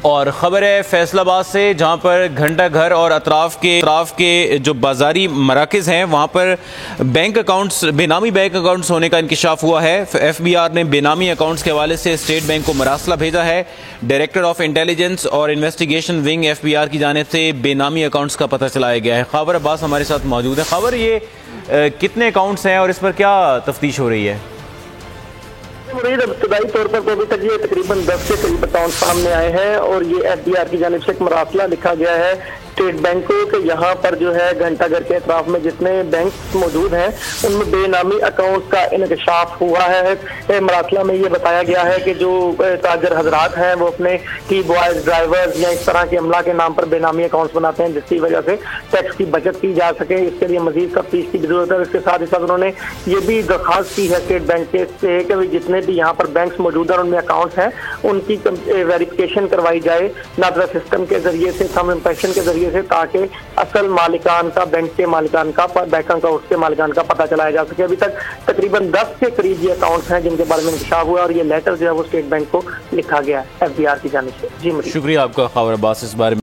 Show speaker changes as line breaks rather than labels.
اور خبر ہے فیصل آباد سے، جہاں پر گھنٹہ گھر اور اطراف کے جو بازاری مراکز ہیں وہاں پر بے نامی بینک اکاؤنٹس ہونے کا انکشاف ہوا ہے۔ ایف بی آر نے بے نامی اکاؤنٹس کے حوالے سے اسٹیٹ بینک کو مراسلہ بھیجا ہے۔ ڈائریکٹر آف انٹیلیجنس اور investigation wing F B R کی جانب سے بے نامی اکاؤنٹس کا پتہ چلایا گیا ہے۔ خاور عباس ہمارے ساتھ موجود ہے۔ خاور، یہ کتنے اکاؤنٹس ہیں اور اس پر کیا تفتیش ہو رہی ہے؟
مرید، ابتدائی طور پر تو ابھی تک یہ تقریباً 10 کے قریب اکاؤنٹ سامنے آئے ہیں اور یہ ایف بی آر کی جانب سے ایک مراسلہ لکھا گیا ہے اسٹیٹ بینک کو کہ یہاں پر جو ہے گھنٹہ گھر کے اطراف میں جتنے بینک موجود ہیں ان میں بے نامی اکاؤنٹ کا انکشاف ہوا ہے۔ مراسلہ میں یہ بتایا گیا ہے کہ جو تاجر حضرات ہیں وہ اپنے ٹی بوائز، ڈرائیورز یا اس طرح کے عملہ کے نام پر بے نامی اکاؤنٹس بناتے ہیں، جس کی وجہ سے ٹیکس کی بچت کی جا سکے۔ اس کے لیے مزید تفتیش کی ضرورت ہے۔ اس کے ساتھ ہی ساتھ انہوں نے یہ بھی درخواست کی ہے اسٹیٹ بینک سے کہ جتنے بھی یہاں پر بینکس موجود ہیں ان میں اکاؤنٹس ہیں ان کی ویریفیکیشن کروائی جائے نادرا سسٹم کے ذریعے سے، سم امپریشن کے ذریعے سے، تاکہ اصل مالکان کا، بینک کے مالکان کا، بینک اکاؤنٹس کے مالکان کا پتہ چلایا جا سکے۔ ابھی تک تقریباً 10 کے قریب یہ اکاؤنٹس ہیں جن کے بارے میں انکشاف ہوا اور یہ لیٹر جو ہے وہ اسٹیٹ بینک کو لکھا گیا ہے ایف بی آر کی جانب سے۔ جی،
شکریہ آپ کا خاور عباس اس بارے میں۔